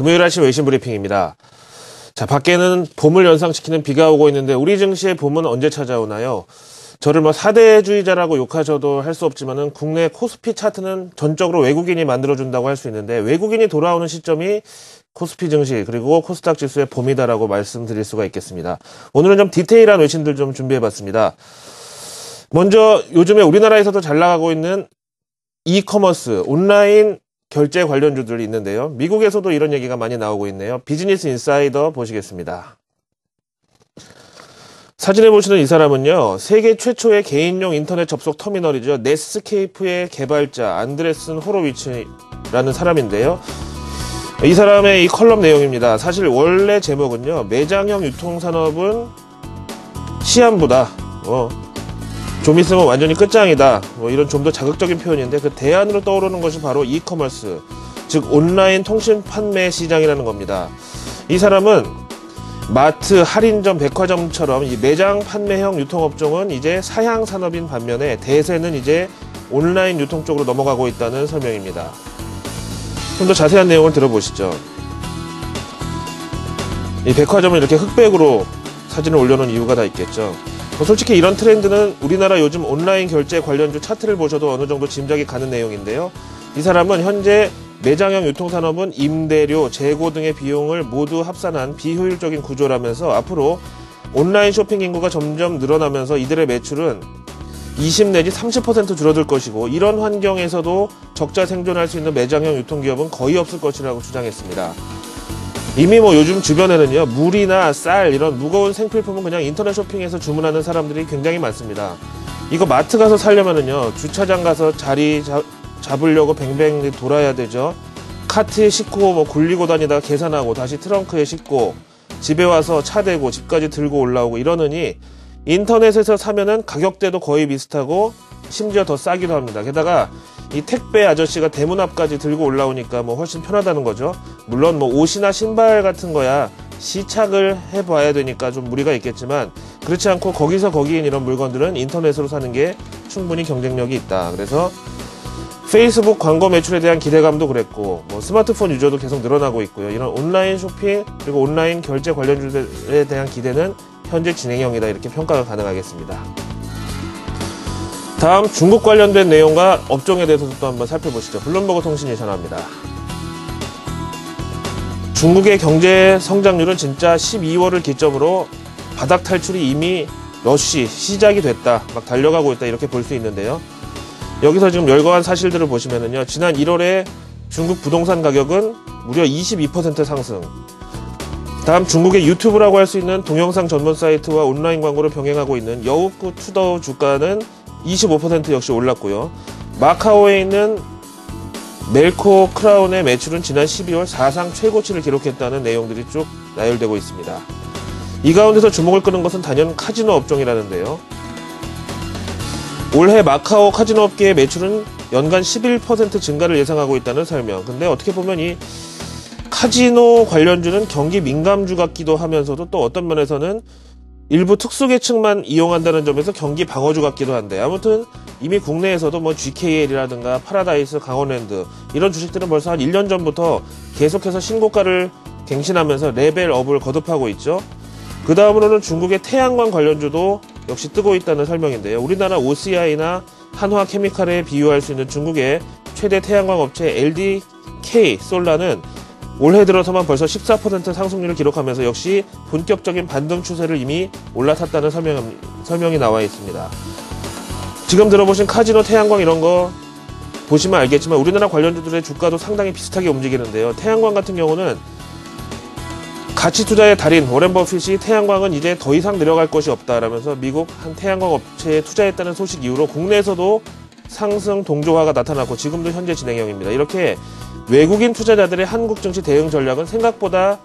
금요일 아침 외신 브리핑입니다. 자, 밖에는 봄을 연상시키는 비가 오고 있는데 우리 증시의 봄은 언제 찾아오나요? 저를 사대주의자라고 욕하셔도 할 수 없지만은 국내 코스피 차트는 전적으로 외국인이 만들어준다고 할 수 있는데 외국인이 돌아오는 시점이 코스피 증시 그리고 코스닥 지수의 봄이다라고 말씀드릴 수가 있겠습니다. 오늘은 좀 디테일한 외신들 좀 준비해봤습니다. 먼저 요즘에 우리나라에서도 잘 나가고 있는 이커머스, 온라인 결제 관련주들이 있는데요. 미국에서도 이런 얘기가 많이 나오고 있네요. 비즈니스 인사이더 보시겠습니다. 사진에 보시는 이 사람은요, 세계 최초의 개인용 인터넷 접속 터미널이죠. 넷스케이프의 개발자 안드레슨 호로위츠라는 사람인데요. 이 사람의 이 컬럼 내용입니다. 사실 원래 제목은요, 매장형 유통산업은 시한부다. 좀 있으면 완전히 끝장이다. 이런 좀 더 자극적인 표현인데 그 대안으로 떠오르는 것이 바로 이커머스, 즉 온라인 통신 판매 시장이라는 겁니다. 이 사람은 마트, 할인점, 백화점처럼 이 매장 판매형 유통업종은 이제 사양 산업인 반면에 대세는 이제 온라인 유통 쪽으로 넘어가고 있다는 설명입니다. 좀 더 자세한 내용을 들어보시죠. 이 백화점을 이렇게 흑백으로 사진을 올려놓은 이유가 다 있겠죠. 솔직히 이런 트렌드는 우리나라 요즘 온라인 결제 관련주 차트를 보셔도 어느 정도 짐작이 가는 내용인데요. 이 사람은 현재 매장형 유통산업은 임대료, 재고 등의 비용을 모두 합산한 비효율적인 구조라면서 앞으로 온라인 쇼핑 인구가 점점 늘어나면서 이들의 매출은 20 내지 30% 줄어들 것이고 이런 환경에서도 적자 생존할 수 있는 매장형 유통기업은 거의 없을 것이라고 주장했습니다. 이미 요즘 주변에는요, 물이나 쌀 이런 무거운 생필품은 그냥 인터넷 쇼핑에서 주문하는 사람들이 굉장히 많습니다. 이거 마트 가서 사려면은요, 주차장 가서 자리 잡으려고 뱅뱅 돌아야 되죠. 카트에 싣고 굴리고 다니다 계산하고 다시 트렁크에 싣고 집에 와서 차 대고 집까지 들고 올라오고 이러느니 인터넷에서 사면은 가격대도 거의 비슷하고 심지어 더 싸기도 합니다. 게다가 이 택배 아저씨가 대문 앞까지 들고 올라오니까 훨씬 편하다는 거죠. 물론 옷이나 신발 같은 거야 시착을 해봐야 되니까 좀 무리가 있겠지만 그렇지 않고 거기서 거기인 이런 물건들은 인터넷으로 사는 게 충분히 경쟁력이 있다. 그래서 페이스북 광고 매출에 대한 기대감도 그랬고 스마트폰 유저도 계속 늘어나고 있고요. 이런 온라인 쇼핑 그리고 온라인 결제 관련주들에 대한 기대는 현재 진행형이다. 이렇게 평가가 가능하겠습니다. 다음 중국 관련된 내용과 업종에 대해서도 또 한번 살펴보시죠. 블룸버그 통신이 전합니다. 중국의 경제 성장률은 진짜 12월을 기점으로 바닥 탈출이 이미 시작이 됐다. 달려가고 있다. 이렇게 볼 수 있는데요. 여기서 지금 열거한 사실들을 보시면은요. 지난 1월에 중국 부동산 가격은 무려 22% 상승. 다음 중국의 유튜브라고 할 수 있는 동영상 전문 사이트와 온라인 광고를 병행하고 있는 여우쿠 투더우 주가는 25% 역시 올랐고요. 마카오에 있는 멜코 크라운의 매출은 지난 12월 사상 최고치를 기록했다는 내용들이 쭉 나열되고 있습니다. 이 가운데서 주목을 끄는 것은 단연 카지노 업종이라는데요. 올해 마카오 카지노 업계의 매출은 연간 11% 증가를 예상하고 있다는 설명. 근데 어떻게 보면 이 카지노 관련주는 경기 민감주 같기도 하면서도 또 어떤 면에서는 일부 특수계층만 이용한다는 점에서 경기 방어주 같기도 한데 아무튼 이미 국내에서도 GKL이라든가 파라다이스, 강원랜드 이런 주식들은 벌써 한 1년 전부터 계속해서 신고가를 갱신하면서 레벨업을 거듭하고 있죠. 그 다음으로는 중국의 태양광 관련주도 역시 뜨고 있다는 설명인데요. 우리나라 OCI나 한화케미칼에 비유할 수 있는 중국의 최대 태양광 업체 LDK 솔라는 올해 들어서만 벌써 14% 상승률을 기록하면서 역시 본격적인 반등 추세를 이미 올라탔다는 설명이 나와 있습니다. 지금 들어보신 카지노, 태양광 이런 거 보시면 알겠지만 우리나라 관련주들의 주가도 상당히 비슷하게 움직이는데요. 태양광 같은 경우는 가치 투자의 달인 워렌 버핏이 태양광은 이제 더 이상 내려갈 것이 없다라면서 미국 한 태양광 업체에 투자했다는 소식 이후로 국내에서도 상승 동조화가 나타났고 지금도 현재 진행형입니다. 이렇게 외국인 투자자들의 한국 증시 대응 전략은 생각보다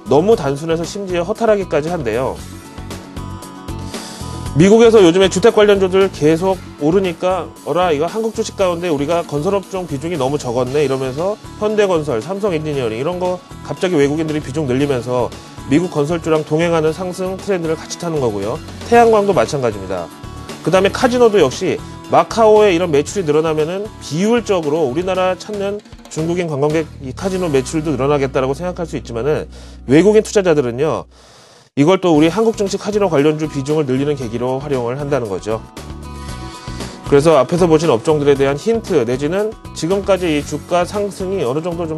너무 단순해서 심지어 허탈하기까지 한데요. 미국에서 요즘에 주택 관련주들 계속 오르니까 이거 한국 주식 가운데 우리가 건설업종 비중이 너무 적었네 이러면서 현대건설, 삼성엔지니어링 이런 거 갑자기 외국인들이 비중 늘리면서 미국 건설주랑 동행하는 상승 트렌드를 같이 타는 거고요. 태양광도 마찬가지입니다. 그 다음에 카지노도 역시 마카오의 이런 매출이 늘어나면은 비율적으로 우리나라 찾는 중국인 관광객 이 카지노 매출도 늘어나겠다라고 생각할 수 있지만은 외국인 투자자들은요, 이걸 또 우리 한국 증시 카지노 관련주 비중을 늘리는 계기로 활용을 한다는 거죠. 그래서 앞에서 보신 업종들에 대한 힌트 내지는 지금까지 이 주가 상승이 어느 정도 좀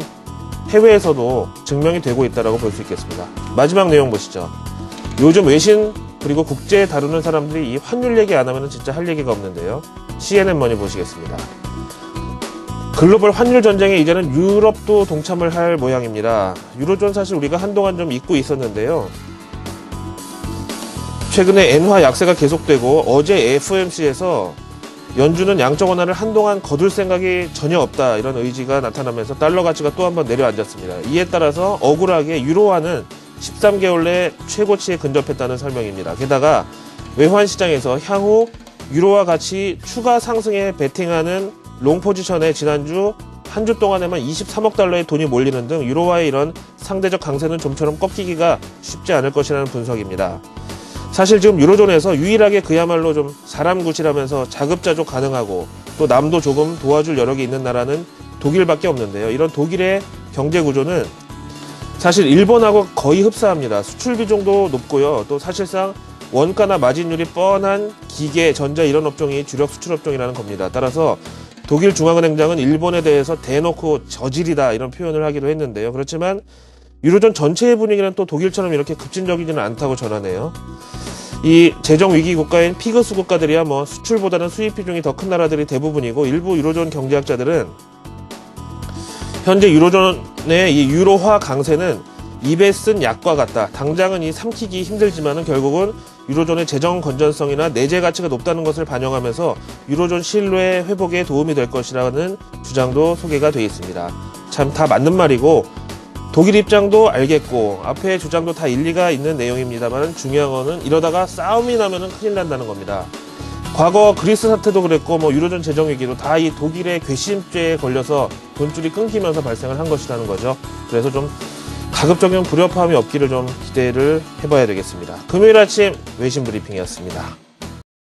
해외에서도 증명이 되고 있다고 볼 수 있겠습니다. 마지막 내용 보시죠. 요즘 외신 그리고 국제 다루는 사람들이 이 환율 얘기 안 하면 진짜 할 얘기가 없는데요. CNN 머니 보시겠습니다. 글로벌 환율 전쟁에 이제는 유럽도 동참을 할 모양입니다. 유로존 사실 우리가 한동안 좀 잊고 있었는데요. 최근에 엔화 약세가 계속되고 어제 FOMC에서 연준은 양적 완화를 한동안 거둘 생각이 전혀 없다, 이런 의지가 나타나면서 달러 가치가 또 한 번 내려앉았습니다. 이에 따라서 억울하게 유로화는 13개월 내 최고치에 근접했다는 설명입니다. 게다가 외환 시장에서 향후 유로화 가치 추가 상승에 베팅하는 롱 포지션에 지난주 한 주 동안에만 23억 달러의 돈이 몰리는 등 유로화의 이런 상대적 강세는 좀처럼 꺾이기가 쉽지 않을 것이라는 분석입니다. 사실 지금 유로존에서 유일하게 그야말로 좀 사람 구실하면서 자급자족 가능하고 또 남도 조금 도와줄 여력이 있는 나라는 독일밖에 없는데요. 이런 독일의 경제 구조는 사실 일본하고 거의 흡사합니다. 수출 비중도 높고요. 또 사실상 원가나 마진율이 뻔한 기계, 전자 이런 업종이 주력 수출 업종이라는 겁니다. 따라서 독일 중앙은행장은 일본에 대해서 대놓고 저질이다 이런 표현을 하기도 했는데요. 그렇지만 유로존 전체의 분위기는 또 독일처럼 이렇게 급진적이지는 않다고 전하네요. 이 재정 위기 국가인 피그스 국가들이야 뭐 수출보다는 수입 비중이 더 큰 나라들이 대부분이고, 일부 유로존 경제학자들은 현재 유로존의 이 유로화 강세는 입에 쓴 약과 같다. 당장은 이 삼키기 힘들지만은 결국은 유로존의 재정 건전성이나 내재 가치가 높다는 것을 반영하면서 유로존 신뢰 회복에 도움이 될 것이라는 주장도 소개가 되어 있습니다. 참 다 맞는 말이고 독일 입장도 알겠고 앞에 주장도 다 일리가 있는 내용입니다만, 중요한 거는 이러다가 싸움이 나면은 큰일 난다는 겁니다. 과거 그리스 사태도 그랬고 뭐 유로존 재정 위기도 다 이 독일의 괘씸죄에 걸려서 돈줄이 끊기면서 발생을 한 것이라는 거죠. 그래서 좀 가급적이면 불협화음이 없기를 좀 기대를 해봐야 되겠습니다. 금요일 아침 외신 브리핑이었습니다.